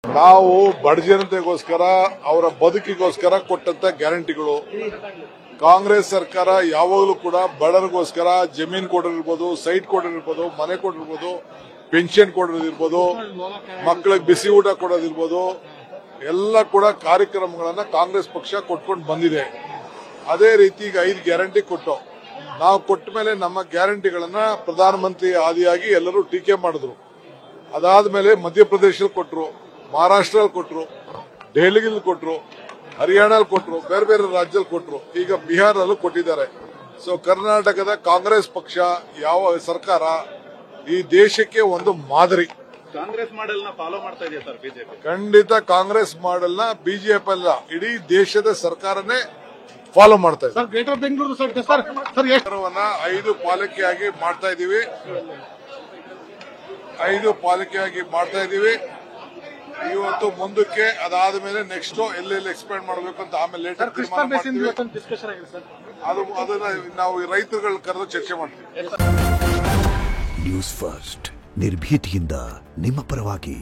ನಾವು ಬಡ ಜನತೆಗೋಸ್ಕರ ಅವರ ಬದುಕಿಗೋಸ್ಕರ ಕೊಟ್ಟಂತ ಗ್ಯಾರಂಟಿಗಳು. ಕಾಂಗ್ರೆಸ್ ಸರ್ಕಾರ ಯಾವಾಗಲೂ ಕೂಡ ಬಡವರಿಗೋಸ್ಕರ ಜಮೀನು ಕೊಡೋದಿರ್ಬೋದು, ಸೈಟ್ ಕೊಡೋದಿರ್ಬೋದು, ಮನೆ ಕೊಡೋದಿರ್ಬೋದು, ಪೆನ್ಷನ್ ಕೊಡೋದಿರ್ಬೋದು, ಮಕ್ಕಳಿಗೆ ಬಿಸಿ ಊಟ ಕೊಡೋದಿರ್ಬೋದು, ಎಲ್ಲ ಕೂಡ ಕಾರ್ಯಕ್ರಮಗಳನ್ನ ಕಾಂಗ್ರೆಸ್ ಪಕ್ಷ ಕೊಟ್ಕೊಂಡು ಬಂದಿದೆ. ಅದೇ ರೀತಿ ಈಗ 5 ಗ್ಯಾರಂಟಿ ಕೊಟ್ಟು ನಾವು ಕೊಟ್ಟ ಮೇಲೆ ನಮ್ಮ ಗ್ಯಾರಂಟಿಗಳನ್ನ ಪ್ರಧಾನಮಂತ್ರಿ ಆದಿಯಾಗಿ ಎಲ್ಲರೂ ಟೀಕೆ ಮಾಡಿದ್ರು. ಅದಾದ್ಮೇಲೆ ಮಧ್ಯಪ್ರದೇಶದಲ್ಲಿ ಕೊಟ್ಟರು, ಮಹಾರಾಷ್ಟ್ರಲ್ಲಿ ಕೊಟ್ಟರು, ದೆಹಲಿಯಲ್ಲಿ ಕೊಟ್ಟರು, ಹರಿಯಾಣದಲ್ಲಿ ಕೊಟ್ಟರು, ಬೇರೆ ಬೇರೆ ರಾಜ್ಯದಲ್ಲಿ ಕೊಟ್ಟರು, ಈಗ ಬಿಹಾರದಲ್ಲೂ ಕೊಟ್ಟಿದ್ದಾರೆ. ಸೊ ಕರ್ನಾಟಕದ ಕಾಂಗ್ರೆಸ್ ಪಕ್ಷ ಯಾವ ಸರ್ಕಾರ ಈ ದೇಶಕ್ಕೆ ಒಂದು ಮಾದರಿ. ಕಾಂಗ್ರೆಸ್ ಮಾಡೆಲ್ ನ ಫಾಲೋ ಮಾಡ್ತಾ ಇದೆಯಾ ಸರ್ ಬಿಜೆಪಿ? ಖಂಡಿತ ಕಾಂಗ್ರೆಸ್ ಮಾಡೆಲ್ ನ ಬಿಜೆಪಿ ಅಲ್ಲ, ಇಡೀ ದೇಶದ ಸರ್ಕಾರನೇ ಫಾಲೋ ಮಾಡ್ತಾ ಇದೆ. ಗ್ರೇಟರ್ ಬೆಂಗಳೂರು ಸರ್ 5 ಪಾಲಿಕೆಯಾಗಿ ಮಾಡ್ತಾ ಇದೀವಿ. 5 ಪಾಲಿಕೆಯಾಗಿ ಮಾಡ್ತಾ ಇದೀವಿ. ಇವತ್ತು ಮುಂದಕ್ಕೆ ಅದಾದ ಮೇಲೆ ನೆಕ್ಸ್ಟ್ ಎಲ್ಲೆಲ್ಲಿ ಎಕ್ಸ್ಪ್ಯಾಂಡ್ ಮಾಡಬೇಕು ಅಂತ ಆಮೇಲೆ ಲೇಟರ್ ಅದನ್ನ ನಾವು ರೈತರುಗಳ ಕರೆದು ಚರ್ಚೆ ಮಾಡ್ತೀವಿ. ನ್ಯೂಸ್ ಫಸ್ಟ್ ನಿರ್ಭೀತಿಯಿಂದ ನಿಮ್ಮ ಪರವಾಗಿ.